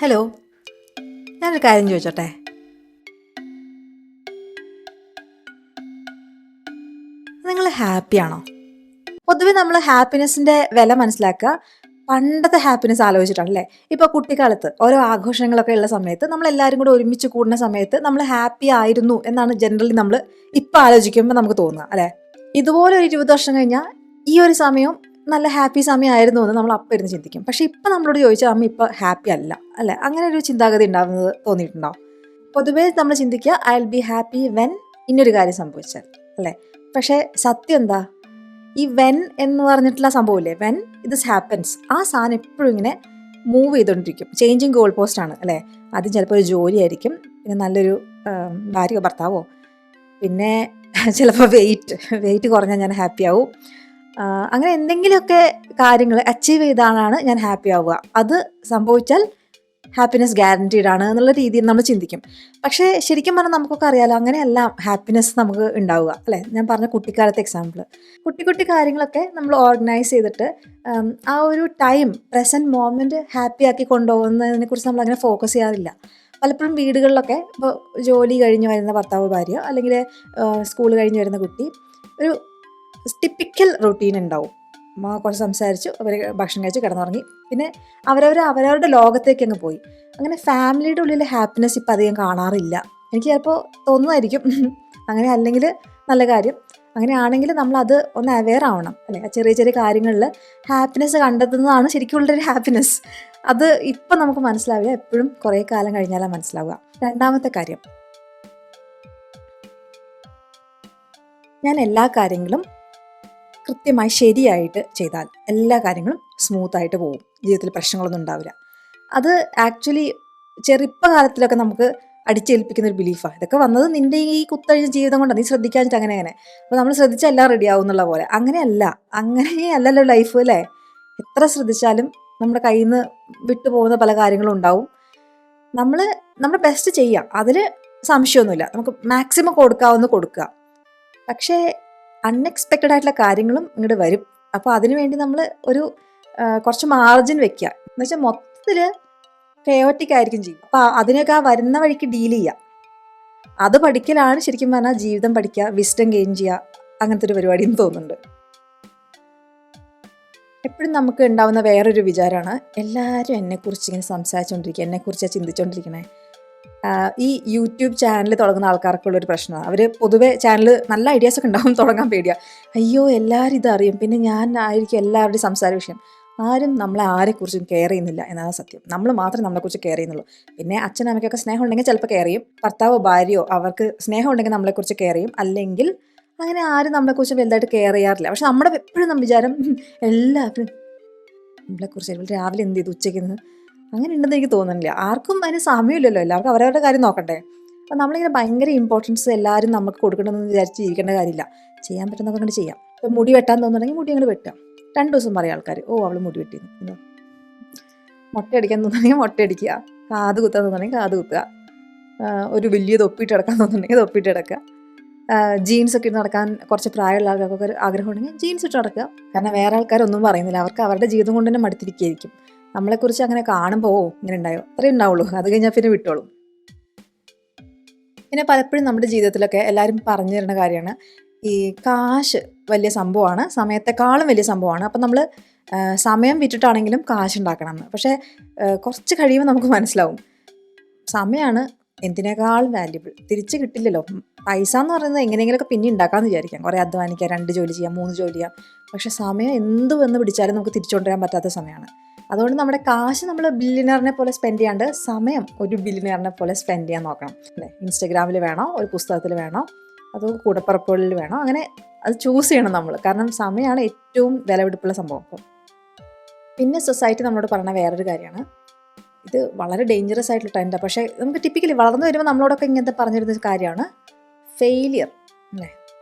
Hello, ഞാനൊരു കാര്യം ചോദിച്ചോട്ടെ? നിങ്ങൾ ഹാപ്പിയാണോ? പൊതുവെ നമ്മൾ ഹാപ്പിനെസ്സിൻ്റെ വില മനസ്സിലാക്കുക പണ്ടത്തെ ഹാപ്പിനെസ് ആലോചിച്ചിട്ടാണല്ലേ. ഇപ്പോൾ കുട്ടിക്കാലത്ത് ഓരോ ആഘോഷങ്ങളൊക്കെ ഉള്ള സമയത്ത് നമ്മളെല്ലാവരും കൂടെ ഒരുമിച്ച് കൂടുന്ന സമയത്ത് നമ്മൾ ഹാപ്പി ആയിരുന്നു എന്നാണ് ജനറലി നമ്മൾ ഇപ്പം ആലോചിക്കുമ്പോൾ നമുക്ക് തോന്നുക അല്ലേ. ഇതുപോലെ ഒരു 20 വർഷം കഴിഞ്ഞാൽ ഈ ഒരു സമയം നല്ല ഹാപ്പി സമയമായിരുന്നു എന്ന് നമ്മൾ അപ്പം ഇരുന്ന് ചിന്തിക്കും. പക്ഷേ ഇപ്പം നമ്മളോട് ചോദിച്ചാൽ അമ്മ ഇപ്പം ഹാപ്പി അല്ല അല്ലേ, അങ്ങനെ ഒരു ചിന്താഗതി ഉണ്ടാകുന്നത് തോന്നിയിട്ടുണ്ടോ? പൊതുവേ നമ്മൾ ചിന്തിക്കുക I will be happy when ഇന്നൊരു കാര്യം സംഭവിച്ചാൽ അല്ലേ. പക്ഷേ സത്യം എന്താ? ഈ വെൻ എന്ന് പറഞ്ഞിട്ടുള്ള സംഭവമില്ലേ, വെൻ ദിസ് ഹാപ്പൻസ്, ആ സാധനം എപ്പോഴും ഇങ്ങനെ മൂവ് ചെയ്തുകൊണ്ടിരിക്കും. ചേഞ്ചിങ് ഗോൾ പോസ്റ്റ് ആണ് അല്ലേ. ആദ്യം ചിലപ്പോൾ ഒരു ജോലിയായിരിക്കും, പിന്നെ നല്ലൊരു ഭാര്യയോ ഭർത്താവോ, പിന്നെ ചിലപ്പോൾ വെയിറ്റ് കുറഞ്ഞാൽ ഞാൻ ഹാപ്പി ആവും. അങ്ങനെ എന്തെങ്കിലുമൊക്കെ കാര്യങ്ങൾ അച്ചീവ് ചെയ്താണ് ഞാൻ ഹാപ്പി ആവുക. അത് സംഭവിച്ചാൽ ഹാപ്പിനെസ് ഗ്യാരൻറ്റീഡ് ആണ് എന്നുള്ള രീതിയിൽ നമ്മൾ ചിന്തിക്കും. പക്ഷേ ശരിക്കും പറഞ്ഞാൽ നമുക്കൊക്കെ അറിയാലോ, അങ്ങനെയല്ല ഹാപ്പിനെസ് നമുക്ക് ഉണ്ടാവുക അല്ലേ. ഞാൻ പറഞ്ഞ കുട്ടിക്കാലത്തെ എക്സാമ്പിൾ, കുട്ടി കുട്ടി കാര്യങ്ങളൊക്കെ നമ്മൾ ഓർഗനൈസ് ചെയ്തിട്ട് ആ ഒരു ടൈം പ്രസൻറ്റ് മോമെൻറ്റ് ഹാപ്പി ആക്കി കൊണ്ടുപോകുന്നതിനെ കുറിച്ച് നമ്മൾ അങ്ങനെ ഫോക്കസ് ചെയ്യാറില്ല. പലപ്പോഴും വീടുകളിലൊക്കെ ഇപ്പോൾ ജോലി കഴിഞ്ഞ് വരുന്ന ഭർത്താവ് ഭാര്യ അല്ലെങ്കിൽ സ്കൂൾ കഴിഞ്ഞ് വരുന്ന കുട്ടി ഒരു ടിപ്പിക്കൽ റൊട്ടീൻ ഉണ്ടാവും. കുറച്ച് സംസാരിച്ചു, അവർ ഭക്ഷണം കഴിച്ച് കിടന്നുറങ്ങി, പിന്നെ അവരവരുടെ ലോകത്തേക്ക് അങ്ങ് പോയി. അങ്ങനെ ഫാമിലിയുടെ ഉള്ളിൽ ഹാപ്പിനെസ് ഇപ്പം അധികം കാണാറില്ല. എനിക്ക് ചിലപ്പോൾ തോന്നുന്നതായിരിക്കും. അങ്ങനെ അല്ലെങ്കിൽ നല്ല കാര്യം. അങ്ങനെയാണെങ്കിൽ നമ്മളത് ഒന്ന് അവെയർ ആവണം അല്ലേ. ചെറിയ ചെറിയ കാര്യങ്ങളിൽ ഹാപ്പിനെസ് കണ്ടെത്തുന്നതാണ് ശരിക്കുള്ളൊരു ഹാപ്പിനെസ്. അത് ഇപ്പം നമുക്ക് മനസ്സിലാവില്ല, എപ്പോഴും കുറേ കാലം കഴിഞ്ഞാലാണ് മനസ്സിലാവുക. രണ്ടാമത്തെ കാര്യം, ഞാൻ എല്ലാ കാര്യങ്ങളും കൃത്യമായി ശരിയായിട്ട് ചെയ്താൽ എല്ലാ കാര്യങ്ങളും സ്മൂത്തായിട്ട് പോകും, ജീവിതത്തിൽ പ്രശ്നങ്ങളൊന്നും ഉണ്ടാവില്ല. അത് ആക്ച്വലി ചെറുപ്പകാലത്തിലൊക്കെ നമുക്ക് അടിച്ചേൽപ്പിക്കുന്ന ഒരു ബിലീഫാണ്. ഇതൊക്കെ വന്നത് നിൻ്റെ ഈ കുത്തഴിഞ്ഞ ജീവിതം കൊണ്ടാണ്, നീ ശ്രദ്ധിക്കാഞ്ഞിട്ട് അങ്ങനെ. അപ്പോൾ നമ്മൾ ശ്രദ്ധിച്ചാൽ എല്ലാം റെഡിയാവും എന്നുള്ള പോലെ. അങ്ങനെയല്ലല്ലോ ലൈഫ് അല്ലേ. എത്ര ശ്രദ്ധിച്ചാലും നമ്മുടെ കയ്യിൽ നിന്ന് വിട്ടുപോകുന്ന പല കാര്യങ്ങളും ഉണ്ടാവും. നമ്മുടെ ബെസ്റ്റ് ചെയ്യാം, അതിൽ സംശയമൊന്നുമില്ല. നമുക്ക് മാക്സിമം കൊടുക്കുക. പക്ഷേ അൺഎക്സ്പെക്റ്റഡ് ആയിട്ടുള്ള കാര്യങ്ങളും ഇങ്ങോട്ട് വരും. അപ്പോൾ അതിനു വേണ്ടി നമ്മൾ ഒരു കുറച്ച് മാർജിൻ വെക്കുക. എന്ന് വെച്ചാൽ മൊത്തത്തിൽ കെയോട്ടിക് ആയിരിക്കും ചെയ്യും. അപ്പോൾ അതിനൊക്കെ ആ വരുന്ന വഴിക്ക് ഡീൽ ചെയ്യുക. അത് പഠിക്കലാണ് ശരിക്കും പറഞ്ഞാൽ ജീവിതം പഠിക്കുക, വിസ്ഡം ഗെയിൻ ചെയ്യുക, അങ്ങനത്തെ ഒരു പരിപാടി എന്ന് തോന്നുന്നുണ്ട്. എപ്പോഴും നമുക്ക് ഉണ്ടാവുന്ന വേറൊരു വിചാരമാണ്, എല്ലാവരും എന്നെക്കുറിച്ച് ഇങ്ങനെ സംസാരിച്ചുകൊണ്ടിരിക്കുക, എന്നെക്കുറിച്ച് ചിന്തിച്ചുകൊണ്ടിരിക്കണേ. ഈ യൂട്യൂബ് ചാനൽ തുടങ്ങുന്ന ആൾക്കാർക്കുള്ളൊരു പ്രശ്നമാണ്. അവർ പൊതുവേ ചാനൽ നല്ല ഐഡിയാസൊക്കെ ഉണ്ടാവും, തുടങ്ങാൻ പേടിയാണ്. അയ്യോ എല്ലാവരും ഇതറിയും, പിന്നെ ഞാൻ ആയിരിക്കും എല്ലാവരുടെയും സംസാര വിഷയം. ആരും നമ്മളെ ആരെക്കുറിച്ചും കെയർ ചെയ്യുന്നില്ല എന്നാണ് സത്യം. നമ്മൾ മാത്രമേ നമ്മളെക്കുറിച്ച് കെയർ ചെയ്യുന്നുള്ളൂ. പിന്നെ അച്ഛനമ്മയ്ക്കൊക്കെ സ്നേഹം ഉണ്ടെങ്കിൽ ചിലപ്പോൾ കെയർ ചെയ്യും, ഭർത്താവോ ഭാര്യയോ അവർക്ക് സ്നേഹം ഉണ്ടെങ്കിൽ നമ്മളെക്കുറിച്ച് കെയർ ചെയ്യും. അല്ലെങ്കിൽ അങ്ങനെ ആരും നമ്മളെക്കുറിച്ച് വലുതായിട്ട് കെയർ ചെയ്യാറില്ല. പക്ഷെ നമ്മുടെ എപ്പോഴും നമ്മൾ വിചാരം എല്ലാവരും നമ്മളെക്കുറിച്ച് രാവിലെ എന്ത് ചെയ്തു, ഉച്ചയ്ക്ക് അങ്ങനെ ഉണ്ടെന്ന് എനിക്ക് തോന്നുന്നില്ല. ആർക്കും അതിന് സമയമില്ലല്ലോ, എല്ലാവർക്കും അവരവരുടെ കാര്യം നോക്കണ്ടേ. അപ്പം നമ്മളിങ്ങനെ ഭയങ്കര ഇമ്പോർട്ടൻസ് എല്ലാവരും നമുക്ക് കൊടുക്കണമെന്ന് വിചാരിച്ച് ഇരിക്കേണ്ട കാര്യമില്ല. ചെയ്യാൻ പറ്റുന്നതൊക്കെ അങ്ങോട്ട് ചെയ്യാം. ഇപ്പം മുടി വെട്ടാൻ തോന്നുന്നുണ്ടെങ്കിൽ മുടി അങ്ങോട്ട് വെട്ടുക. 2 ദിവസം പറയും ആൾക്കാർ, ഓ അവൾ മുടി വെട്ടിയിരുന്നു. മുട്ട അടിക്കാൻ തോന്നുന്നുണ്ടെങ്കിൽ മുട്ട അടിക്കുക, കാത് കുത്താൻ തോന്നുന്നുണ്ടെങ്കിൽ കാത് കുത്തുക, ഒരു വലിയ തൊപ്പിയിട്ട് കിടക്കാൻ തോന്നുന്നുണ്ടെങ്കിൽ തൊപ്പിയിട്ട് കിടക്കുക, ജീൻസൊക്കെ ഇട്ട് നടക്കാൻ കുറച്ച് പ്രായമുള്ള ആൾക്കാർക്കൊക്കെ ഒരു ആഗ്രഹം ഉണ്ടെങ്കിൽ ജീൻസ് ഇട്ട് നടക്കുക. കാരണം വേറെ ആൾക്കാരൊന്നും പറയുന്നില്ല, അവർക്ക് അവരുടെ ജീവിതം കൊണ്ട് തന്നെ മടുത്തിരിക്കുകയായിരിക്കും. നമ്മളെക്കുറിച്ച് അങ്ങനെ കാണുമ്പോൾ ഓ ഇങ്ങനെ ഉണ്ടായോ, അത്രയും ഉണ്ടാവുള്ളൂ, അത് കഴിഞ്ഞാൽ പിന്നെ വിട്ടോളും. പിന്നെ പലപ്പോഴും നമ്മുടെ ജീവിതത്തിലൊക്കെ എല്ലാവരും പറഞ്ഞു തരുന്ന കാര്യമാണ്, ഈ കാശ് വലിയ സംഭവമാണ്, സമയത്തെക്കാളും വലിയ സംഭവമാണ്. അപ്പം നമ്മൾ സമയം വിറ്റിട്ടാണെങ്കിലും കാശ് ഉണ്ടാക്കണം എന്ന്. പക്ഷേ കുറച്ച് കഴിയുമ്പോൾ നമുക്ക് മനസ്സിലാവും, സമയമാണ് എന്തിനേക്കാളും വാല്യുബിൾ. തിരിച്ച് കിട്ടില്ലല്ലോ. പൈസ എന്ന് പറയുന്നത് എങ്ങനെയെങ്കിലുമൊക്കെ പിന്നെ ഉണ്ടാക്കാമെന്ന് വിചാരിക്കാം, കുറേ അധ്വാനിക്കാം, 2 ജോലി ചെയ്യാം, 3 ജോലി ചെയ്യാം. പക്ഷേ സമയം എന്ത് വന്ന് പിടിച്ചാലും നമുക്ക് തിരിച്ചുകൊണ്ടുവരാൻ പറ്റാത്ത സമയമാണ്. അതുകൊണ്ട് നമ്മുടെ കാശ് നമ്മൾ ബില്യനറിനെ പോലെ സ്പെൻഡ് ചെയ്യാണ്ട് സമയം ഒരു ബില്യനറിനെ പോലെ സ്പെൻഡ് ചെയ്യാൻ നോക്കണം അല്ലേ. ഇൻസ്റ്റഗ്രാമിൽ വേണോ, ഒരു പുസ്തകത്തിൽ വേണോ, അതോ കൂടപ്പറപ്പുകളിൽ വേണോ, അങ്ങനെ അത് ചൂസ് ചെയ്യണം നമ്മൾ. കാരണം സമയമാണ് ഏറ്റവും വിലപിടിപ്പുള്ള സംഭവം. അപ്പം പിന്നെ സൊസൈറ്റി നമ്മളോട് പറയുന്ന വേറൊരു കാര്യമാണ്, ഇത് വളരെ ഡേഞ്ചറസ് ആയിട്ടുള്ള ട്രെൻഡാണ്. പക്ഷേ നമുക്ക് ടിപ്പിക്കലി വളർന്നു വരുമ്പോൾ നമ്മളോടൊക്കെ ഇങ്ങനത്തെ പറഞ്ഞിരുന്ന കാര്യമാണ് ഫെയിലിയർ അല്ലേ.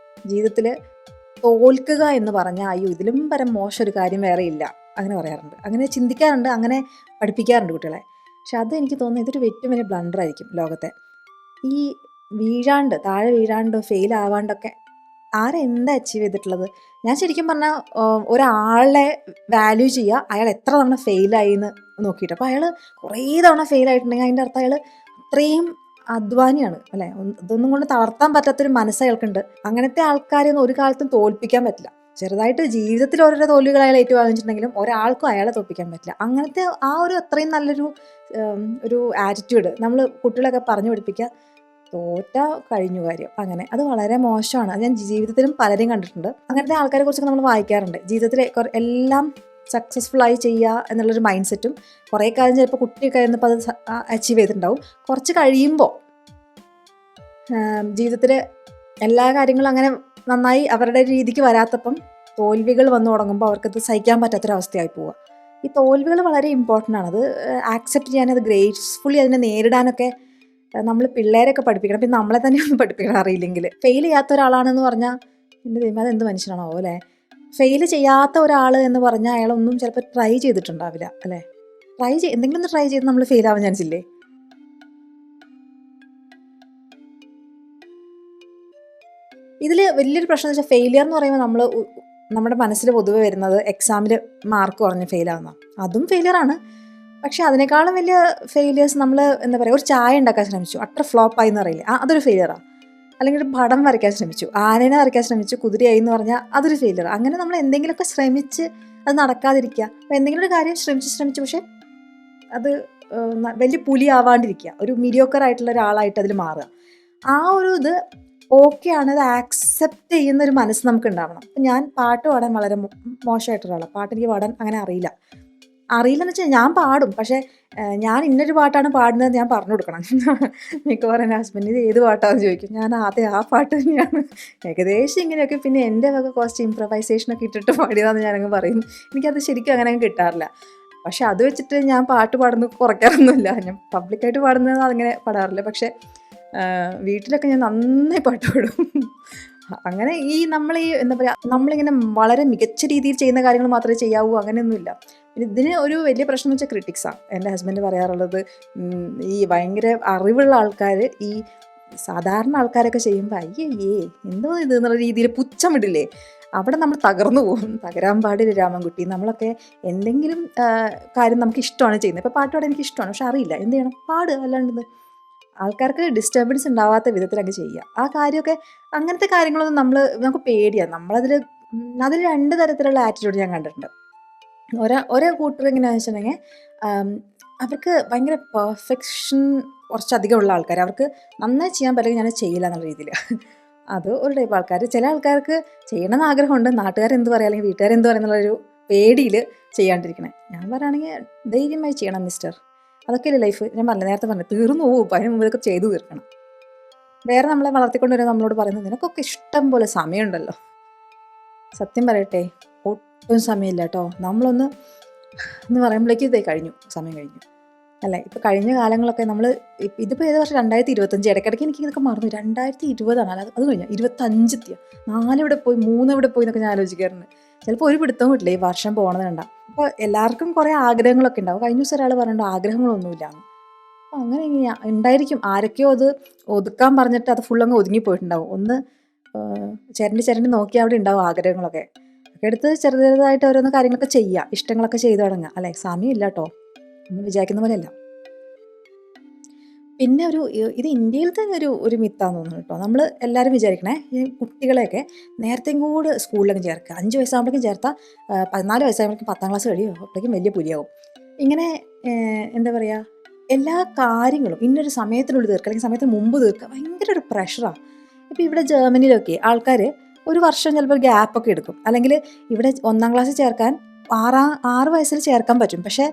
ജീവിതത്തിൽ തോൽക്കുക എന്ന് പറഞ്ഞാൽ അയ്യോ ഇതിലും പരം മോശം ഒരു കാര്യം വേറെ ഇല്ല, അങ്ങനെ പറയാറുണ്ട്, അങ്ങനെ ചിന്തിക്കാറുണ്ട്, അങ്ങനെ പഠിപ്പിക്കാറുണ്ട് കുട്ടികളെ. പക്ഷെ അത് എനിക്ക് തോന്നുന്നു ഇതൊരു ഏറ്റവും വലിയ ബ്ലണ്ടറായിരിക്കും ലോകത്തെ. ഈ താഴെ വീഴാണ്ട് ഫെയിൽ ആവാണ്ടൊക്കെ ആരെന്താ അച്ചീവ് ചെയ്തിട്ടുള്ളത്? ഞാൻ ശരിക്കും പറഞ്ഞാൽ ഒരാളെ വാല്യൂ ചെയ്യുക അയാൾ എത്ര തവണ ഫെയിലായി എന്ന് നോക്കിയിട്ട്. അപ്പോൾ അയാൾ കുറേ തവണ ഫെയിലായിട്ടുണ്ടെങ്കിൽ അതിൻ്റെ അർത്ഥം അയാൾ അത്രയും അധ്വാനിയാണ് അല്ലേ. ഇതൊന്നും കൊണ്ട് തളർത്താൻ പറ്റാത്തൊരു മനസ്സ് അയാൾക്കുണ്ട്. അങ്ങനത്തെ ആൾക്കാരെയൊന്നും ഒരു കാലത്തും തോൽപ്പിക്കാൻ പറ്റില്ല. ചെറുതായിട്ട് ജീവിതത്തിൽ ഓരോരോ തോൽവികൾ അയാൾ ഏറ്റുവാങ്ങിച്ചിട്ടുണ്ടെങ്കിലും ഒരാൾക്കും അയാളെ തോൽപ്പിക്കാൻ പറ്റില്ല. അങ്ങനത്തെ ആ ഒരു അത്രയും നല്ലൊരു ഒരു ആറ്റിറ്റ്യൂഡ് നമ്മൾ കുട്ടികളൊക്കെ പറഞ്ഞു പഠിപ്പിക്കുക. തോറ്റാ കഴിഞ്ഞു കാര്യം, അങ്ങനെ. അത് വളരെ മോശമാണ്. അത് ഞാൻ ജീവിതത്തിലും പലരെയും കണ്ടിട്ടുണ്ട്. അങ്ങനത്തെ ആൾക്കാരെ കുറിച്ചൊക്കെ നമ്മൾ വായിക്കാറുണ്ട്. ജീവിതത്തിൽ എല്ലാം സക്സസ്ഫുൾ ആയി ചെയ്യുക എന്നുള്ളൊരു മൈൻഡ് സെറ്റും കുറേ കാലം ചിലപ്പോൾ കുട്ടിയൊക്കെ ആയിരുന്നപ്പോൾ അത് അച്ചീവ് ചെയ്തിട്ടുണ്ടാവും. കുറച്ച് കഴിയുമ്പോൾ ജീവിതത്തിൽ എല്ലാ കാര്യങ്ങളും അങ്ങനെ നന്നായി അവരുടെ രീതിക്ക് വരാത്തപ്പം തോൽവികൾ വന്നു തുടങ്ങുമ്പോൾ അവർക്കത് സഹിക്കാൻ പറ്റാത്തൊരവസ്ഥയായി പോവുക. ഈ തോൽവികൾ വളരെ ഇമ്പോർട്ടൻ്റ് ആണ്. അത് ആക്സെപ്റ്റ് ചെയ്യാൻ, അത് ഗ്രേസ്ഫുള്ളി അതിനെ നേരിടാനൊക്കെ നമ്മൾ പിള്ളേരൊക്കെ പഠിപ്പിക്കണം. പിന്നെ നമ്മളെ തന്നെ ഒന്ന് പഠിപ്പിക്കണം അറിയില്ലെങ്കിൽ. ഫെയിൽ ചെയ്യാത്ത ഒരാളാണെന്ന് പറഞ്ഞാൽ എൻ്റെ ദൈവം അതെന്ത് മനുഷ്യനാണോ അല്ലേ. ഫെയിൽ ചെയ്യാത്ത ഒരാൾ എന്ന് പറഞ്ഞാൽ അയാളൊന്നും ചിലപ്പോൾ ട്രൈ ചെയ്തിട്ടുണ്ടാവില്ല അല്ലേ. എന്തെങ്കിലും ഒന്ന് ട്രൈ ചെയ്ത് നമ്മൾ ഫെയിൽ ആവാൻ ചാൻസ് ഇല്ലേ? ഇതിൽ വലിയൊരു പ്രശ്നം എന്ന് വെച്ചാൽ ഫെയിലിയർ എന്ന് പറയുമ്പോൾ നമ്മുടെ മനസ്സിൽ പൊതുവെ വരുന്നത് എക്സാമിൽ മാർക്ക് കുറഞ്ഞ് ഫെയിലാവുന്ന, അതും ഫെയിലിയറാണ്. പക്ഷേ അതിനേക്കാളും വലിയ ഫെയിലിയേഴ്സ് നമ്മൾ എന്താ പറയുക, ഒരു ചായ ഉണ്ടാക്കാൻ ശ്രമിച്ചു, അത്ര ഫ്ലോപ്പായി എന്ന് പറയില്ലേ, അതൊരു ഫെയിലിയറാണ്. അല്ലെങ്കിൽ ഒരു പടം വരയ്ക്കാൻ ശ്രമിച്ചു, ആനേനെ വരയ്ക്കാൻ ശ്രമിച്ചു, കുതിരയായി എന്ന് പറഞ്ഞാൽ അതൊരു ഫെയിലിയർ. അങ്ങനെ നമ്മൾ എന്തെങ്കിലുമൊക്കെ ശ്രമിച്ച് അത് നടക്കാതിരിക്കുക. അപ്പോൾ എന്തെങ്കിലും ഒരു കാര്യം ശ്രമിച്ച് പക്ഷേ അത് വലിയ പുലി ആവാണ്ടിരിക്കുക, ഒരു മീഡിയോക്കർ ആയിട്ടുള്ള ഒരാളായിട്ട് അതിൽ മാറുക. ആ ഒരു ഇത് ഓക്കെയാണ്, അത് ആക്സെപ്റ്റ് ചെയ്യുന്നൊരു മനസ്സ് നമുക്ക് ഉണ്ടാവണം. അപ്പം ഞാൻ പാട്ട് പാടാൻ വളരെ മോശമായിട്ടൊരാളാണ്. പാട്ട് എനിക്ക് പാടാൻ അങ്ങനെ അറിയില്ലെന്ന് വെച്ചാൽ ഞാൻ പാടും, പക്ഷേ ഞാൻ ഇന്നൊരു പാട്ടാണ് പാടുന്നത് ഞാൻ പറഞ്ഞു കൊടുക്കണം. മിക്കവാറും എൻ്റെ ഹസ്ബൻഡ് ഇത് ഏത് പാട്ടാണെന്ന് ചോദിക്കും. ഞാൻ ആദ്യം ആ പാട്ട് തന്നെയാണ് ഏകദേശം ഇങ്ങനെയൊക്കെ. പിന്നെ എൻ്റെ വക കുറച്ച് ഇംപ്രവൈസേഷനൊക്കെ ഇട്ടിട്ട് പാടിയതാണെന്ന് ഞാനങ്ങ് പറയും. എനിക്കത് ശരിക്കും അങ്ങനെ കിട്ടാറില്ല. പക്ഷെ അത് വെച്ചിട്ട് ഞാൻ പാട്ട് പാടുന്നത് കുറയ്ക്കാറൊന്നുമില്ല. ഞാൻ പബ്ലിക്കായിട്ട് പാടുന്നത് അങ്ങനെ പാടാറില്ല. പക്ഷേ വീട്ടിലൊക്കെ ഞാൻ നന്നായി പാട്ട് പാടും. അങ്ങനെ നമ്മൾ എന്താ പറയുക, നമ്മളിങ്ങനെ വളരെ മികച്ച രീതിയിൽ ചെയ്യുന്ന കാര്യങ്ങൾ മാത്രമേ ചെയ്യാവൂ അങ്ങനെയൊന്നുമില്ല. പിന്നെ ഇതിന് ഒരു വലിയ പ്രശ്നം എന്ന് വെച്ചാൽ ക്രിട്ടിക്സാണ്. എൻ്റെ ഹസ്ബൻഡ് പറയാറുള്ളത്, ഈ ഭയങ്കര അറിവുള്ള ആൾക്കാർ ഈ സാധാരണ ആൾക്കാരൊക്കെ ചെയ്യുമ്പോൾ അയ്യേ എന്തോ ഇത് എന്നുള്ള രീതിയിൽ പുച്ഛം വിടില്ലേ, അവിടെ നമ്മൾ തകർന്നു പോകും. തകരാൻ പാടില്ല രാമൻകുട്ടി. നമ്മളൊക്കെ എന്തെങ്കിലും കാര്യം നമുക്ക് ഇഷ്ടമാണ് ചെയ്യുന്നത്. ഇപ്പോൾ പാട്ട് പാടാൻ എനിക്ക് ഇഷ്ടമാണ്, പക്ഷെ അറിയില്ല, എന്ത് ചെയ്യണം, പാടുക. അല്ലാണ്ട് ആൾക്കാർക്ക് ഡിസ്റ്റർബൻസ് ഉണ്ടാവാത്ത വിധത്തിലൊക്കെ ചെയ്യുക ആ കാര്യമൊക്കെ. അങ്ങനത്തെ കാര്യങ്ങളൊന്നും നമുക്ക് പേടിയാണ്. അതിൽ 2 തരത്തിലുള്ള ആറ്റിറ്റ്യൂഡ് ഞാൻ കണ്ടിട്ടുണ്ട്. ഒരേ കൂട്ടർ എങ്ങനെയാണെന്ന് വെച്ചിട്ടുണ്ടെങ്കിൽ അവർക്ക് ഭയങ്കര പെർഫെക്ഷൻ കുറച്ചധികം ഉള്ള ആൾക്കാർ, അവർക്ക് നന്നായി ചെയ്യാൻ പറ്റില്ലെങ്കിൽ ഞാൻ ചെയ്യില്ല എന്നുള്ള രീതിയിൽ. അത് ഒരു ടൈപ്പ് ആൾക്കാർ. ചില ആൾക്കാർക്ക് ചെയ്യണമെന്ന് ആഗ്രഹമുണ്ട്, നാട്ടുകാരെന്ത് പറയുക അല്ലെങ്കിൽ വീട്ടുകാരെന്ത് പറയുന്നുള്ളൊരു പേടിയിൽ ചെയ്യാണ്ടിരിക്കണേ. ഞാൻ പറയുകയാണെങ്കിൽ ധൈര്യമായി ചെയ്യണം മിസ്റ്റർ. അതൊക്കെയല്ലേ ലൈഫ്. ഞാൻ നേരത്തെ പറഞ്ഞു തീർന്നു പോകും. അതിന് മുമ്പ് ഇതൊക്കെ ചെയ്തു തീർക്കണം. വേറെ നമ്മളെ വളർത്തിക്കൊണ്ടുവരാൻ നമ്മളോട് പറയുന്നത് നിനക്കൊക്കെ ഇഷ്ടം പോലെ സമയമുണ്ടല്ലോ. സത്യം പറയട്ടെ, ഒട്ടും സമയമില്ല കേട്ടോ. നമ്മളൊന്ന് പറയുമ്പോഴേക്കും സമയം കഴിഞ്ഞു അല്ലേ. ഇപ്പോൾ കഴിഞ്ഞ കാലങ്ങളൊക്കെ ഇതിപ്പോൾ ഏത് വർഷം, 2025. ഇടയ്ക്കിടയ്ക്ക് എനിക്ക് ഇതൊക്കെ മറന്നു. 2020 അല്ല, അത് കഴിഞ്ഞാൽ 25 4 എവിടെ പോയി 3 എവിടെ പോയി എന്നൊക്കെ ഞാൻ ആലോചിക്കാറുണ്ട്. ചിലപ്പോൾ ഒരു പിടുത്തവും കിട്ടില്ല ഈ വർഷം പോകണത് കണ്ട. അപ്പോൾ എല്ലാവർക്കും കുറേ ആഗ്രഹങ്ങളൊക്കെ ഉണ്ടാവും. കഴിഞ്ഞ ദിവസം ഒരാൾ പറഞ്ഞിട്ട് ആഗ്രഹങ്ങളൊന്നുമില്ല. അപ്പോൾ അങ്ങനെ എങ്ങനെയാ ഉണ്ടായിരിക്കും. ആരൊക്കെയോ അത് ഒതുക്കാൻ പറഞ്ഞിട്ട് അത് ഫുള്ളങ്ങ് ഒതുങ്ങിപ്പോയിട്ടുണ്ടാവും. ഒന്ന് ചിരണ്ടി നോക്കിയാൽ അവിടെ ഉണ്ടാവും ആഗ്രഹങ്ങളൊക്കെ. ഒക്കെ എടുത്ത് ചെറുതായിട്ട് ഓരോന്ന് കാര്യങ്ങളൊക്കെ ചെയ്യുക, ഇഷ്ടങ്ങളൊക്കെ ചെയ്തു തുടങ്ങുക അല്ലേ. സമയമില്ല കേട്ടോ, നമ്മൾ വിചാരിക്കുന്ന പോലെയല്ല. പിന്നെ ഇത് ഇന്ത്യയിൽ തന്നെ ഒരു മിത്താന്ന് തോന്നുന്നു കേട്ടോ. നമ്മൾ എല്ലാവരും വിചാരിക്കണേ ഈ കുട്ടികളെയൊക്കെ നേരത്തെയും കൂടെ സ്കൂളിലൊക്കെ ചേർക്കുക. 5 വയസ്സാകുമ്പോഴേക്കും ചേർത്താൽ 14 വയസ്സാകുമ്പോഴേക്കും 10ാം ക്ലാസ് കഴിയും, അപ്പോഴേക്കും വലിയ പുലിയാവും. ഇങ്ങനെ എന്താ പറയുക, എല്ലാ കാര്യങ്ങളും ഇന്നൊരു സമയത്തിനുള്ളിൽ തീർക്കുക, അല്ലെങ്കിൽ സമയത്തിന് മുമ്പ് തീർക്കുക, ഭയങ്കര ഒരു പ്രഷറാണ്. ഇപ്പോൾ ഇവിടെ ജർമ്മനിയിലൊക്കെ ആൾക്കാർ ഒരു വർഷം ചിലപ്പോൾ ഗ്യാപ്പൊക്കെ എടുക്കും. അല്ലെങ്കിൽ ഇവിടെ 1ാം ക്ലാസ്സിൽ ചേർക്കാൻ 6 വയസ്സിൽ ചേർക്കാൻ പറ്റും. പക്ഷേ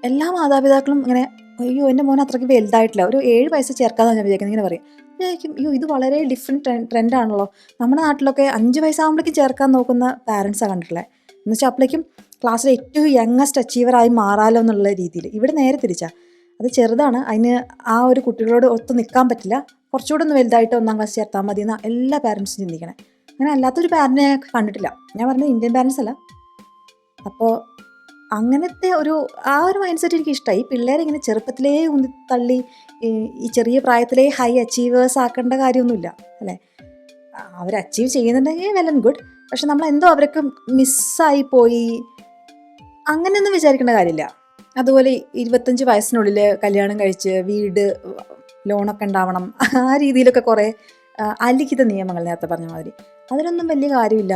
എല്ലാ മാതാപിതാക്കളും ഇങ്ങനെ അയ്യോ എൻ്റെ മോൻ അത്രയ്ക്ക് വലുതായിട്ടില്ല, ഒരു 7 വയസ്സ് ചേർക്കാമെന്ന് ഞാൻ വിചാരിക്കുന്നത്. ഇങ്ങനെ പറയും. വിചാരിക്കും അയ്യോ ഇത് വളരെ ഡിഫറെൻറ്റ് ട്രെൻഡാണല്ലോ. നമ്മുടെ നാട്ടിലൊക്കെ 5 വയസ്സാകുമ്പോഴേക്കും ചേർക്കാൻ നോക്കുന്ന പാരൻസാണ് കണ്ടിട്ടുള്ളത്. എന്ന് വെച്ചാൽ അപ്പോഴേക്കും ക്ലാസ്സിലെ ഏറ്റവും യങ്ങസ്റ്റ് അച്ചീവറായി മാറാലോ എന്നുള്ള രീതിയിൽ. ഇവിടെ നേരെ തിരിച്ചാൽ അത് ചെറുതാണ്, അതിന് ആ ഒരു കുട്ടികളോട് ഒത്തു നിൽക്കാൻ പറ്റില്ല, കുറച്ചുകൂടെ ഒന്ന് വലുതായിട്ട് 1ാം ക്ലാസ് ചേർത്താൽ മതി എന്നാണ് എല്ലാ പാരൻസും ചിന്തിക്കണേ. അങ്ങനെ അല്ലാത്തൊരു പാരൻറ്റിനെ ഞാൻ കണ്ടിട്ടില്ല. ഞാൻ പറഞ്ഞത് ഇന്ത്യൻ പാരൻസ് അല്ല. അപ്പോൾ അങ്ങനത്തെ ആ ഒരു മൈൻഡ് സെറ്റ് എനിക്ക് ഇഷ്ടമായി. ഈ പിള്ളേരെ ഇങ്ങനെ ചെറുപ്പത്തിലേ തള്ളി ഈ ചെറിയ പ്രായത്തിലേ ഹൈ അച്ചീവേഴ്സ് ആക്കേണ്ട കാര്യമൊന്നുമില്ല അല്ലേ. അവർ അച്ചീവ് ചെയ്യുന്നുണ്ടെങ്കിൽ വെൽ ആൻഡ് ഗുഡ്. പക്ഷെ നമ്മൾ എന്തോ അവർക്ക് മിസ്സായി പോയി അങ്ങനെയൊന്നും വിചാരിക്കേണ്ട കാര്യമില്ല. അതുപോലെ 25 വയസ്സിനുള്ളിൽ കല്യാണം കഴിച്ച് വീട് ലോണൊക്കെ ഉണ്ടാവണം, ആ രീതിയിലൊക്കെ കുറേ അലിഖിത നിയമങ്ങൾ നേരത്തെ പറഞ്ഞ മാതിരി അതിനൊന്നും വലിയ കാര്യമില്ല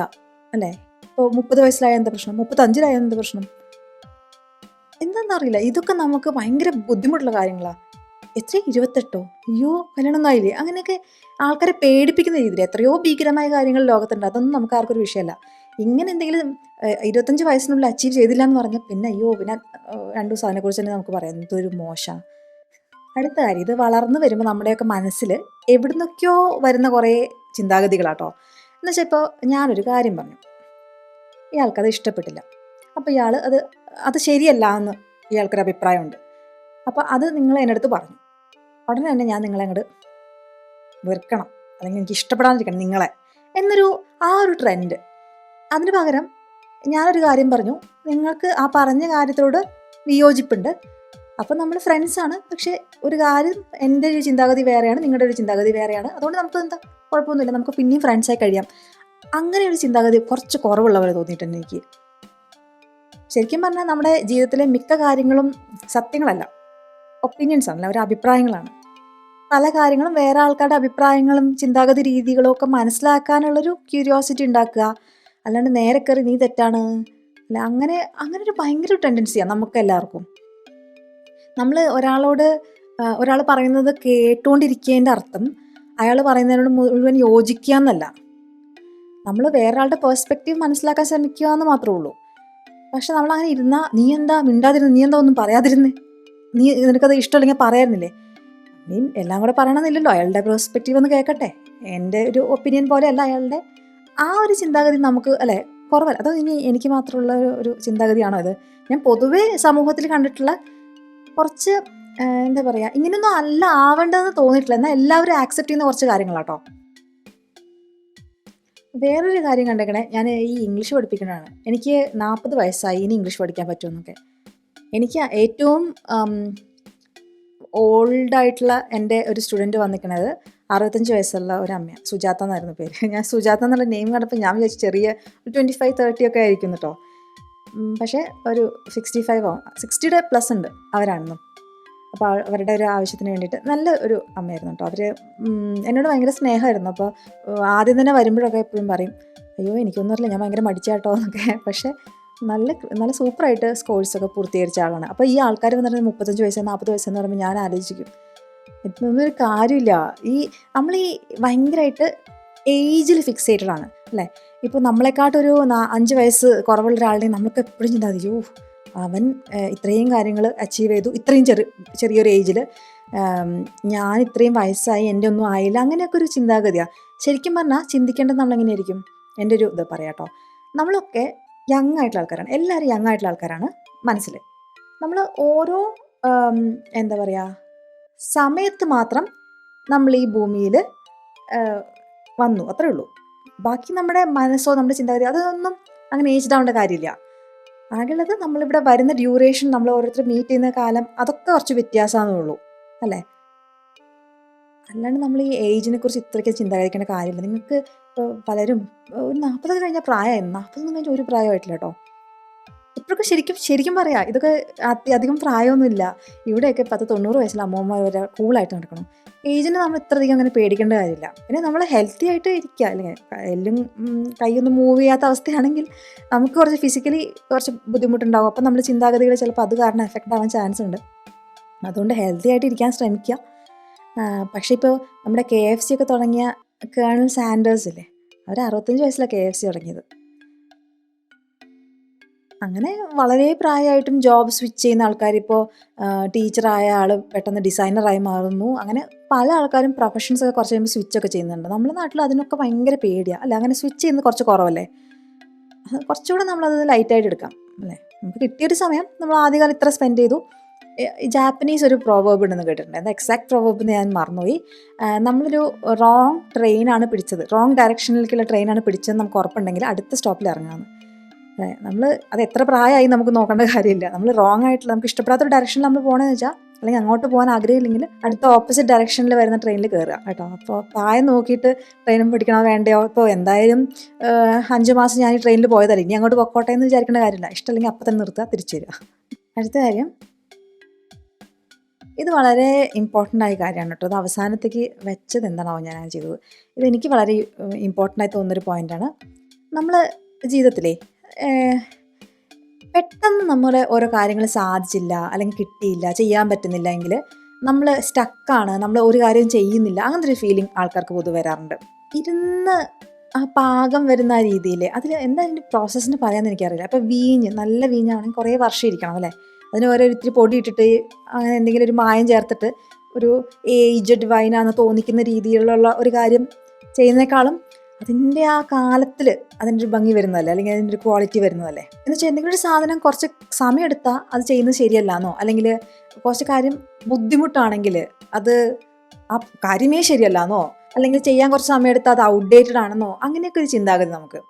അല്ലേ. ഇപ്പോൾ 30 വയസ്സിലായ എന്താ പ്രശ്നം, 35-ലായ എന്താ പ്രശ്നം, എന്താണെന്നറിയില്ല. ഇതൊക്കെ നമുക്ക് ഭയങ്കര ബുദ്ധിമുട്ടുള്ള കാര്യങ്ങളാണ്. എത്ര 28ഓ, അയ്യോ കല്യാണം ആയില്ലേ, അങ്ങനെയൊക്കെ ആൾക്കാരെ പേടിപ്പിക്കുന്ന രീതിയിൽ എത്രയോ ഭീകരമായ കാര്യങ്ങൾ ലോകത്തുണ്ട്. അതൊന്നും നമുക്ക് ആർക്കൊരു വിഷയമല്ല. ഇങ്ങനെ എന്തെങ്കിലും 25 വയസ്സിനുള്ളിൽ അച്ചീവ് ചെയ്തില്ല എന്ന് പറഞ്ഞാൽ പിന്നെ അയ്യോ പിന്നെ 2 ദിവസം അതിനെക്കുറിച്ച് തന്നെ നമുക്ക് പറയാം, എന്തൊരു മോശം. അടുത്ത കാര്യം, ഇത് വളർന്നു വരുമ്പോൾ നമ്മുടെയൊക്കെ മനസ്സിൽ എവിടുന്നൊക്കെയോ വരുന്ന കുറേ ചിന്താഗതികളാട്ടോ. എന്നുവെച്ചാൽ ഇപ്പോൾ ഞാനൊരു കാര്യം പറഞ്ഞു, ഇയാൾക്കത് ഇഷ്ടപ്പെട്ടില്ല, അപ്പോൾ ഇയാൾ അത് ശരിയല്ല എന്ന് ഇയാൾക്കൊരു അഭിപ്രായമുണ്ട്. അപ്പോൾ അത് നിങ്ങൾ എൻ്റെ അടുത്ത് പറഞ്ഞു, ഉടനെ തന്നെ ഞാൻ നിങ്ങളെ അങ്ങോട്ട് വെറുക്കണം, അല്ലെങ്കിൽ എനിക്ക് ഇഷ്ടപ്പെടാതിരിക്കണം നിങ്ങളെ എന്നൊരു ആ ഒരു ട്രെൻഡ്. അതിന് പകരം ഞാനൊരു കാര്യം പറഞ്ഞു, നിങ്ങൾക്ക് ആ പറഞ്ഞ കാര്യത്തോട് വിയോജിപ്പുണ്ട്, അപ്പോൾ നമ്മൾ ഫ്രണ്ട്സാണ്, പക്ഷേ ഒരു കാര്യം എൻ്റെ ഒരു ചിന്താഗതി വേറെയാണ്, നിങ്ങളുടെ ഒരു ചിന്താഗതി വേറെയാണ്, അതുകൊണ്ട് നമുക്ക് എന്താ കുഴപ്പമൊന്നുമില്ല, നമുക്ക് പിന്നെയും ഫ്രണ്ട്സായി കഴിയാം. അങ്ങനെ ഒരു ചിന്താഗതി കുറച്ച് കുറവുള്ള പോലെ തോന്നിയിട്ടുണ്ട് എനിക്ക്. ശരിക്കും പറഞ്ഞാൽ നമ്മുടെ ജീവിതത്തിലെ മിക്ക കാര്യങ്ങളും സത്യങ്ങളല്ല, ഒപ്പീനിയൻസ് ആണല്ലോ, ഒരു അഭിപ്രായങ്ങളാണ്. പല കാര്യങ്ങളും വേറെ ആൾക്കാരുടെ അഭിപ്രായങ്ങളും ചിന്താഗതി രീതികളും ഒക്കെ മനസ്സിലാക്കാനുള്ളൊരു ക്യൂരിയോസിറ്റി ഉണ്ടാക്കുക, അല്ലാണ്ട് നേരെ കയറി നീ തെറ്റാണ് അല്ല, അങ്ങനെ ഒരു ഭയങ്കര ടെൻഡൻസിയാണ് നമുക്ക് എല്ലാവർക്കും. നമ്മൾ ഒരാൾ പറയുന്നത് കേട്ടുകൊണ്ടിരിക്കേണ്ട അർത്ഥം അയാൾ പറയുന്നതിനോട് മുഴുവൻ യോജിക്കുക എന്നല്ല. നമ്മൾ വേറൊരാളുടെ പേഴ്സ്പെക്റ്റീവ് മനസ്സിലാക്കാൻ ശ്രമിക്കുക എന്ന് മാത്രമേ ഉള്ളൂ. പക്ഷെ നമ്മളങ്ങനെ ഇരുന്നാൽ നീ എന്താ മിണ്ടാതിരുന്ന്, നീ എന്താ ഒന്നും പറയാതിരുന്നേ, നിനക്കത് ഇഷ്ടമല്ലെങ്കിൽ പറയായിരുന്നില്ലേ, എല്ലാം കൂടെ പറയണമെന്നില്ലല്ലോ, അയാളുടെ പേഴ്സ്പെക്റ്റീവ് ഒന്ന് കേൾക്കട്ടെ, എൻ്റെ ഒരു ഒപ്പീനിയൻ പോലെയല്ല അയാളുടെ. ആ ഒരു ചിന്താഗതി നമുക്ക് അല്ലേ കുറവല്ല. അതോ ഇനി എനിക്ക് മാത്രമുള്ള ഒരു ചിന്താഗതിയാണോ ഇത്? ഞാൻ പൊതുവേ സമൂഹത്തിൽ കണ്ടിട്ടുള്ള കുറച്ച് എന്താ പറയുക, ഇങ്ങനെയൊന്നും അല്ല ആവേണ്ടതെന്ന് തോന്നിയിട്ടില്ല, എന്നാൽ എല്ലാവരും ആക്സെപ്റ്റ് ചെയ്യുന്ന കുറച്ച് കാര്യങ്ങളാട്ടോ. വേറൊരു കാര്യം കണ്ടേക്കണേ, ഞാൻ ഈ ഇംഗ്ലീഷ് പഠിപ്പിക്കുന്നതാണ്. എനിക്ക് 40 വയസ്സായി, ഇനി ഇംഗ്ലീഷ് പഠിക്കാൻ പറ്റുമെന്നൊക്കെ. എനിക്ക് ഏറ്റവും ഓൾഡായിട്ടുള്ള എൻ്റെ ഒരു സ്റ്റുഡൻറ്റ് വന്നിരിക്കുന്നത് 65 വയസ്സുള്ള ഒരു അമ്മയാണ്, സുജാത എന്നായിരുന്നു പേര്. ഞാൻ സുജാത എന്നുള്ള നെയിം കണ്ടപ്പോൾ ഞാൻ വിചാരിച്ചു ചെറിയ ഒരു 25-30 ഒക്കെ ആയിരിക്കും കേട്ടോ. പക്ഷേ ഒരു 65 60യുടെ പ്ലസ് ഉണ്ട് അവരാണെന്നും. അപ്പോൾ അവരുടെ ഒരു ആവശ്യത്തിന് വേണ്ടിയിട്ട് നല്ല ഒരു അമ്മയായിരുന്നു കേട്ടോ. അവർ എന്നോട് ഭയങ്കര സ്നേഹമായിരുന്നു. അപ്പോൾ ആദ്യം തന്നെ വരുമ്പോഴൊക്കെ എപ്പോഴും പറയും, അയ്യോ എനിക്കൊന്നും അറിയില്ല, ഞാൻ ഭയങ്കര മടിച്ചാട്ടോ എന്നൊക്കെ. പക്ഷേ നല്ല സൂപ്പറായിട്ട് കോഴ്സൊക്കെ പൂർത്തീകരിച്ച ആളാണ്. അപ്പോൾ ഈ ആൾക്കാർ വന്നിട്ട് 35 വയസ്സ് 40 വയസ്സെന്ന് പറയുമ്പോൾ ഞാൻ ആലോചിക്കും, ഇതൊന്നും ഒരു കാര്യമില്ല. നമ്മൾ ഭയങ്കരമായിട്ട് ഏജിൽ ഫിക്സേറ്റഡ് ആണ് അല്ലേ. ഇപ്പോൾ നമ്മളെക്കാട്ടൊരു 5 വയസ്സ് കുറവുള്ള ഒരാളുടെയും നമ്മൾക്ക് എപ്പോഴും ചിന്ത, അയ്യോ അവൻ ഇത്രയും കാര്യങ്ങൾ അച്ചീവ് ചെയ്തു ഇത്രയും ചെറിയൊരു ഏജിൽ, ഞാൻ ഇത്രയും വയസ്സായി എൻ്റെ ഒന്നും ആയില്ല, അങ്ങനെയൊക്കെ ഒരു ചിന്താഗതിയാണ്. ശരിക്കും പറഞ്ഞാൽ ചിന്തിക്കേണ്ടത് നമ്മളെങ്ങനെയായിരിക്കും, എൻ്റെ ഒരു ഇത് പറയാം കേട്ടോ. നമ്മളൊക്കെ യങ് ആയിട്ടുള്ള ആൾക്കാരാണ്, എല്ലാവരും യങ് ആയിട്ടുള്ള ആൾക്കാരാണ് മനസ്സിൽ. നമ്മൾ ഓരോ എന്താ പറയുക സമയത്ത് മാത്രം നമ്മൾ ഈ ഭൂമിയിൽ വന്നു, അത്രേ ഉള്ളൂ. ബാക്കി നമ്മുടെ മനസ്സോ നമ്മുടെ ചിന്താഗതി അതൊന്നും അങ്ങനെ ഏജ്ഡ് ആവേണ്ട കാര്യമില്ല. ആകെയുള്ളത് നമ്മളിവിടെ വരുന്ന ഡ്യൂറേഷൻ, നമ്മൾ ഓരോരുത്തർ മീറ്റ് ചെയ്യുന്ന കാലം, അതൊക്കെ കുറച്ച് വ്യത്യാസമാണെന്നേ ഉള്ളൂ അല്ലേ. അല്ലാണ്ട് നമ്മൾ ഈ ഏജിനെ കുറിച്ച് ഇത്രയ്ക്ക് ചിന്താകരിക്കേണ്ട കാര്യമില്ല. നിങ്ങൾക്ക് പലരും ഒരു 40 കഴിഞ്ഞ പ്രായമായിരുന്നു, 40 കഴിഞ്ഞ ഒരു പ്രായമായിട്ടില്ല കേട്ടോ. ഇപ്പോഴൊക്കെ ശരിക്കും പറയാം, ഇതൊക്കെ അധികം പ്രായമൊന്നുമില്ല. ഇവിടെയൊക്കെ 90 വയസ്സിൽ അമ്മൂമ്മ വരെ കൂളായിട്ട് നടക്കണം. ഏജിനെ നമ്മൾ ഇത്രയധികം അങ്ങനെ പേടിക്കേണ്ട കാര്യമില്ല. പിന്നെ നമ്മൾ ഹെൽത്തി ആയിട്ട് ഇരിക്കുക, അല്ലെങ്കിൽ എല്ലാം കൈയൊന്നും മൂവ് ചെയ്യാത്ത അവസ്ഥയാണെങ്കിൽ നമുക്ക് കുറച്ച് ഫിസിക്കലി കുറച്ച് ബുദ്ധിമുട്ടുണ്ടാകും. അപ്പം നമ്മൾ ചിന്താഗതികൾ ചിലപ്പോൾ അത് കാരണം എഫക്റ്റ് ആവാൻ ചാൻസ് ഉണ്ട്. അതുകൊണ്ട് ഹെൽത്തി ആയിട്ട് ഇരിക്കാൻ ശ്രമിക്കുക. പക്ഷേ ഇപ്പോൾ നമ്മുടെ KFC ഒക്കെ തുടങ്ങിയ കേണൽ സാൻഡേഴ്സ് ഇല്ലേ, അവർ 65 വയസ്സിലാണ് KFC തുടങ്ങിയത്. അങ്ങനെ വളരെ പ്രായമായിട്ടും ജോബ് സ്വിച്ച് ചെയ്യുന്ന ആൾക്കാർ, ഇപ്പോൾ ടീച്ചറായ ആൾ പെട്ടെന്ന് ഡിസൈനറായി മാറുന്നു. അങ്ങനെ പല ആൾക്കാരും പ്രൊഫഷൻസൊക്കെ കുറച്ച് കഴിയുമ്പോൾ സ്വിച്ചൊക്കെ ചെയ്യുന്നുണ്ട്. നമ്മുടെ നാട്ടിൽ അതിനൊക്കെ ഭയങ്കര പേടിയാണ് അല്ല, അങ്ങനെ സ്വിച്ച് ചെയ്യുന്നത് കുറച്ച് കുറവല്ലേ. കുറച്ചുകൂടെ നമ്മളത് ലൈറ്റായിട്ട് എടുക്കാം അല്ലേ. നമുക്ക് കിട്ടിയൊരു സമയം നമ്മൾ ആദ്യകാലം ഇത്ര സ്പെൻഡ് ചെയ്തു. ജാപ്പനീസ് ഒരു പ്രോവേർബ് ഉണ്ടെന്ന് കേട്ടിട്ടുണ്ട്, എന്താ എക്സാക്ട് പ്രോവേർബ് ഞാൻ മറന്നുപോയി. നമ്മളൊരു റോങ് ട്രെയിനാണ് പിടിച്ചത്, റോങ് ഡയറക്ഷനിലേക്കുള്ള ട്രെയിനാണ് പിടിച്ചതെന്ന് നമുക്ക് ഉറപ്പുണ്ടെങ്കിൽ അടുത്ത സ്റ്റോപ്പിൽ ഇറങ്ങാമെന്ന്. നമ്മൾ അത് എത്ര പ്രായമായി നമുക്ക് നോക്കേണ്ട കാര്യമില്ല. നമ്മൾ റോങ് ആയിട്ടുള്ള നമുക്ക് ഇഷ്ടപ്പെടാത്തൊരു ഡയറക്ഷനിൽ നമ്മൾ പോകണമെന്ന് വെച്ചാൽ അല്ലെങ്കിൽ അങ്ങോട്ട് പോകാൻ ആഗ്രഹമില്ലെങ്കിൽ അടുത്ത ഓപ്പോസിറ്റ് ഡയറക്ഷനിൽ വരുന്ന ട്രെയിനിൽ കയറുക കേട്ടോ. അപ്പോൾ പ്രായം നോക്കിയിട്ട് ട്രെയിനും പിടിക്കണോ വേണ്ടയോ. ഇപ്പോൾ എന്തായാലും 5 മാസം ഞാൻ ഈ ട്രെയിനിൽ പോയതല്ലേ, ഇനി അങ്ങോട്ട് പൊക്കോട്ടെ എന്ന് വിചാരിക്കേണ്ട കാര്യമില്ല. ഇഷ്ടമല്ലെങ്കിൽ അപ്പം തന്നെ നിർത്തുക, തിരിച്ചു വരിക. അടുത്ത കാര്യം, ഇത് വളരെ ഇമ്പോർട്ടൻ്റ് ആയ കാര്യമാണ് കേട്ടോ. അത് അവസാനത്തേക്ക് വെച്ചത് എന്താണോ ഞാൻ അങ്ങനെ ചെയ്തത്. ഇതെനിക്ക് വളരെ ഇമ്പോർട്ടൻ്റ് ആയി തോന്നുന്നൊരു പോയിൻ്റാണ്. നമ്മൾ ജീവിതത്തിലേ പെട്ടെന്ന് നമ്മൾ ഓരോ കാര്യങ്ങൾ സാധിച്ചില്ല, അല്ലെങ്കിൽ കിട്ടിയില്ല, ചെയ്യാൻ പറ്റുന്നില്ല എങ്കിൽ നമ്മൾ സ്റ്റക്കാണ്, നമ്മൾ ഒരു കാര്യം ചെയ്യുന്നില്ല, അങ്ങനത്തെ ഒരു ഫീലിംഗ് ആൾക്കാർക്ക് പൊതുവെ വരാറുണ്ട്. ഇരുന്ന് ആ പാകം വരുന്ന ആ രീതിയിൽ അതിൽ എന്താ അതിൻ്റെ പ്രോസസ്സിന് പറയാമെന്ന് എനിക്കറിയില്ല. അപ്പോൾ നല്ല വീഞ്ഞാണെങ്കിൽ കുറേ വർഷം ഇരിക്കണം അല്ലേ. അതിന് ഓരോ ഇത്തിരി പൊടി ഇട്ടിട്ട് അങ്ങനെ എന്തെങ്കിലും ഒരു മായം ചേർത്തിട്ട് ഒരു ഏജ്ഡ് വൈനാന്ന് തോന്നിക്കുന്ന രീതിയിലുള്ള ഒരു കാര്യം ചെയ്യുന്നതിനേക്കാളും അതിൻ്റെ ആ കാലത്തിൽ അതിൻ്റെ ഒരു ഭംഗി വരുന്നതല്ലേ, അല്ലെങ്കിൽ അതിൻ്റെ ഒരു ക്വാളിറ്റി വരുന്നതല്ലേ. എന്ന് വെച്ചാൽ എന്തെങ്കിലും ഒരു സാധനം കുറച്ച് സമയം എടുത്താൽ അത് ചെയ്യുന്നത് ശരിയല്ലാന്നോ, അല്ലെങ്കിൽ കുറച്ച് കാര്യം ബുദ്ധിമുട്ടാണെങ്കിൽ അത് ആ കാര്യമേ ശരിയല്ലാന്നോ, അല്ലെങ്കിൽ ചെയ്യാൻ കുറച്ച് സമയം എടുത്താൽ അത് ഔട്ട്ഡേറ്റഡ് ആണെന്നോ, അങ്ങനെയൊക്കെ ഒരു ചിന്താഗതി നമുക്ക്.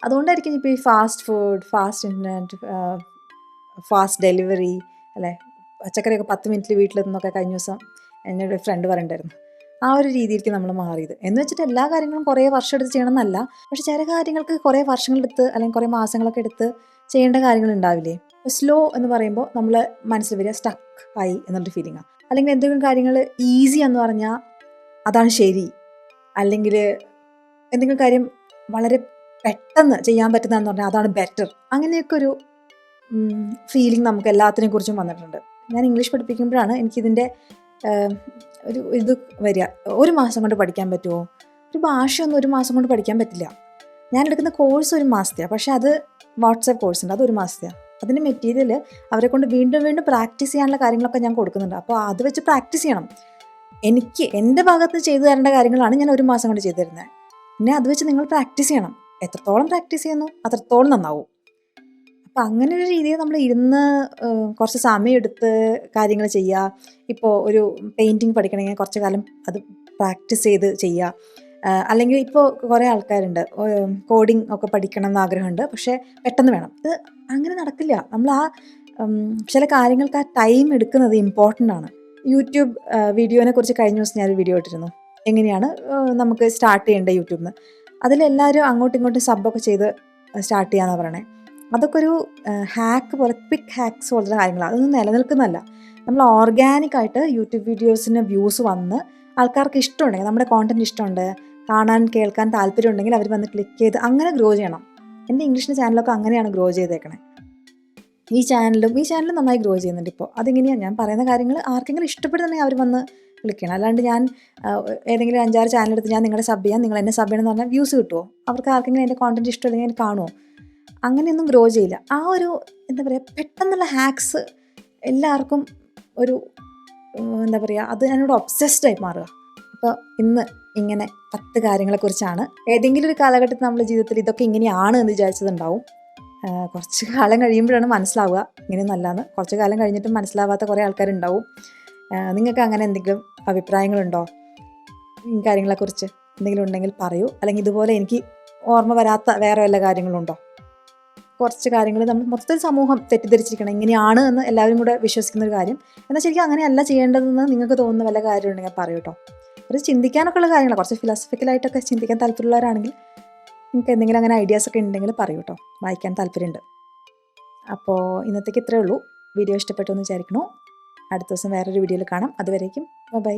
അതുകൊണ്ടായിരിക്കും ഇപ്പോൾ ഈ fast food, fast internet, fast delivery അല്ലേ, പച്ചക്കറിയൊക്കെ 10 മിനിറ്റിൽ വീട്ടിലെത്തുന്നൊക്കെ കഴിഞ്ഞ ദിവസം എന്നോട് ഫ്രണ്ട് പറയുന്നുണ്ടായിരുന്നു. ആ ഒരു രീതിയിലേക്ക് നമ്മൾ മാറിയത്. എന്ന് വെച്ചിട്ട് എല്ലാ കാര്യങ്ങളും കുറേ വർഷം എടുത്ത് ചെയ്യണമെന്നല്ല, പക്ഷെ ചില കാര്യങ്ങൾക്ക് കുറേ വർഷങ്ങളെടുത്ത് അല്ലെങ്കിൽ കുറേ മാസങ്ങളൊക്കെ എടുത്ത് ചെയ്യേണ്ട കാര്യങ്ങൾ ഉണ്ടാവില്ലേ. സ്ലോ എന്ന് പറയുമ്പോൾ നമ്മൾ മനസ്സിൽ വരിക സ്റ്റക്ക് ആയി എന്നുള്ളൊരു ഫീലിംഗാണ്. അല്ലെങ്കിൽ എന്തെങ്കിലും കാര്യങ്ങൾ ഈസി എന്ന് പറഞ്ഞാൽ അതാണ് ശരി, അല്ലെങ്കിൽ എന്തെങ്കിലും കാര്യം വളരെ പെട്ടെന്ന് ചെയ്യാൻ പറ്റുന്നതെന്ന് പറഞ്ഞാൽ അതാണ് ബെറ്റർ. അങ്ങനെയൊക്കെ ഒരു ഫീലിംഗ് നമുക്ക് എല്ലാത്തിനെ കുറിച്ചും വന്നിട്ടുണ്ട്. ഞാൻ ഇംഗ്ലീഷ് പഠിപ്പിക്കുമ്പോഴാണ് എനിക്കിതിൻ്റെ ഒരു ഇത് വരിക. 1 മാസം കൊണ്ട് പഠിക്കാൻ പറ്റുമോ? ഒരു ഭാഷയൊന്നും 1 മാസം കൊണ്ട് പഠിക്കാൻ പറ്റില്ല. ഞാൻ എടുക്കുന്ന കോഴ്സ് 1 മാസത്തെയാണ്, പക്ഷേ അത് വാട്സാപ്പ് കോഴ്സ് ഉണ്ട്, അത് 1 മാസത്തെയാണ്. അതിൻ്റെ മെറ്റീരിയൽ അവരെ കൊണ്ട് വീണ്ടും വീണ്ടും പ്രാക്ടീസ് ചെയ്യാനുള്ള കാര്യങ്ങളൊക്കെ ഞാൻ കൊടുക്കുന്നുണ്ട്. അപ്പോൾ അത് വെച്ച് പ്രാക്ടീസ് ചെയ്യണം. എനിക്ക് എൻ്റെ ഭാഗത്ത് ചെയ്തു തരേണ്ട കാര്യങ്ങളാണ് ഞാൻ 1 മാസം കൊണ്ട് ചെയ്തു തരുന്നത്. പിന്നെ അത് വെച്ച് നിങ്ങൾ പ്രാക്ടീസ് ചെയ്യണം. എത്രത്തോളം പ്രാക്ടീസ് ചെയ്യുന്നു അത്രത്തോളം നന്നാവും. അപ്പം അങ്ങനെ ഒരു രീതിയിൽ നമ്മൾ ഇരുന്ന് കുറച്ച് സമയം എടുത്ത് കാര്യങ്ങൾ ചെയ്യുക. ഇപ്പോൾ ഒരു പെയിൻറ്റിങ് പഠിക്കണമെങ്കിൽ കുറച്ച് കാലം അത് പ്രാക്ടീസ് ചെയ്ത് ചെയ്യുക. അല്ലെങ്കിൽ ഇപ്പോൾ കുറേ ആൾക്കാരുണ്ട് കോഡിങ് ഒക്കെ പഠിക്കണം എന്ന് ആഗ്രഹമുണ്ട്, പക്ഷേ പെട്ടെന്ന് വേണം. ഇത് അങ്ങനെ നടക്കില്ല. നമ്മൾ ആ ചില കാര്യങ്ങൾക്ക് ആ ടൈം എടുക്കുന്നത് ഇമ്പോർട്ടൻ്റ് ആണ്. യൂട്യൂബ് വീഡിയോനെ കുറിച്ച് കഴിഞ്ഞ ദിവസം ഞാനൊരു വീഡിയോ ഇട്ടിരുന്നു, എങ്ങനെയാണ് നമുക്ക് സ്റ്റാർട്ട് ചെയ്യേണ്ടത് യൂട്യൂബിൽ നിന്ന്. അതിലെല്ലാവരും അങ്ങോട്ടും ഇങ്ങോട്ടും സബ്ബൊക്കെ ചെയ്ത് സ്റ്റാർട്ട് ചെയ്യാമെന്നാണ് പറയണേ. അതൊക്കെ ഒരു ഹാക്ക് പോലെ, ക്വിക്ക് ഹാക്സ് പോലത്തെ കാര്യങ്ങളാണ്. അതൊന്നും നിലനിൽക്കുന്നതല്ല. നമ്മൾ ഓർഗാനിക്കായിട്ട് യൂട്യൂബ് വീഡിയോസിന് വ്യൂസ് വന്ന് ആൾക്കാർക്ക് ഇഷ്ടമുണ്ടെങ്കിൽ, നമ്മുടെ കോണ്ടൻറ്റ് ഇഷ്ടമുണ്ട്, കാണാൻ കേൾക്കാൻ താല്പര്യം ഉണ്ടെങ്കിൽ അവർ വന്ന് ക്ലിക്ക് ചെയ്ത് അങ്ങനെ ഗ്രോ ചെയ്യണം. എൻ്റെ ഇംഗ്ലീഷിൻ്റെ ചാനലൊക്കെ അങ്ങനെയാണ് ഗ്രോ ചെയ്തേക്കണേ. ഈ ചാനലും നന്നായി ഗ്രോ ചെയ്യുന്നുണ്ട് ഇപ്പോൾ. അതിങ്ങനെയാണ് ഞാൻ പറയുന്ന കാര്യങ്ങൾ ആർക്കെങ്കിലും ഇഷ്ടപ്പെടുന്നുണ്ടെങ്കിൽ അവർ വന്ന് ക്ലിക്ക് ചെയ്യണം. അല്ലാണ്ട് ഞാൻ ഏതെങ്കിലും 5-6 ചാനലെടുത്ത് ഞാൻ നിങ്ങളെ സബ് ചെയ്യാം, നിങ്ങൾ എന്നെ സബ് ചെയ്യണമെന്ന് പറഞ്ഞാൽ വ്യൂസ് കിട്ടുമോ? അവർക്ക് ആർക്കെങ്കിലും എൻ്റെ കോണ്ടൻറ്റ് ഇഷ്ടമില്ലെങ്കിൽ കാണുമോ? അങ്ങനെയൊന്നും ഗ്രോ ചെയ്യില്ല. ആ ഒരു എന്താ പറയുക, പെട്ടെന്നുള്ള ഹാക്സ് എല്ലാവർക്കും ഒരു എന്താ പറയുക, അത് എന്നോട് ഒബ്സസ്ഡായി മാറുക. അപ്പോൾ ഇന്ന് ഇങ്ങനെ 10 കാര്യങ്ങളെക്കുറിച്ചാണ്. ഏതെങ്കിലും ഒരു കാലഘട്ടത്തിൽ നമ്മുടെ ജീവിതത്തിൽ ഇതൊക്കെ ഇങ്ങനെയാണ് എന്ന് വിചാരിച്ചതുണ്ടാവും. കുറച്ച് കാലം കഴിയുമ്പോഴാണ് മനസ്സിലാവുക ഇങ്ങനെയൊന്നും അല്ലാന്ന്. കുറച്ച് കാലം കഴിഞ്ഞിട്ടും മനസ്സിലാവാത്ത കുറേ ആൾക്കാരുണ്ടാവും. നിങ്ങൾക്ക് അങ്ങനെ എന്തെങ്കിലും അഭിപ്രായങ്ങളുണ്ടോ ഈ കാര്യങ്ങളെക്കുറിച്ച്? എന്തെങ്കിലും ഉണ്ടെങ്കിൽ പറയൂ. അല്ലെങ്കിൽ ഇതുപോലെ എനിക്ക് ഓർമ്മ വരാത്ത വേറെ വല്ല കാര്യങ്ങളുണ്ടോ? കുറച്ച് കാര്യങ്ങൾ നമ്മൾ മൊത്തത്തിൽ സമൂഹം തെറ്റിദ്ധരിച്ചിരിക്കണം, ഇങ്ങനെയാണ് എന്ന് എല്ലാവരും കൂടെ വിശ്വസിക്കുന്ന ഒരു കാര്യം. എന്നാൽ ശരിക്കും അങ്ങനെയല്ല ചെയ്യേണ്ടതെന്ന് നിങ്ങൾക്ക് തോന്നുന്ന വല്ല കാര്യം ഉണ്ടെങ്കിൽ പറയൂ കേട്ടോ. ഒരു ചിന്തിക്കാനൊക്കെ ഉള്ള കാര്യങ്ങളാണ്. കുറച്ച് ഫിലോസഫിക്കലായിട്ടൊക്കെ ചിന്തിക്കാൻ താല്പര്യമുള്ളവരാണെങ്കിൽ നിങ്ങൾക്ക് എന്തെങ്കിലും അങ്ങനെ ഐഡിയാസൊക്കെ ഉണ്ടെങ്കിൽ പറയൂ കേട്ടോ. വായിക്കാൻ താല്പര്യമുണ്ട്. അപ്പോൾ ഇന്നത്തേക്ക് ഇത്രയേ ഉള്ളൂ. വീഡിയോ ഇഷ്ടപ്പെട്ടു എന്ന് വിചാരിക്കണു. അടുത്ത ദിവസം വേറൊരു വീഡിയോയിൽ കാണാം. അതുവരേക്കും ബൈ.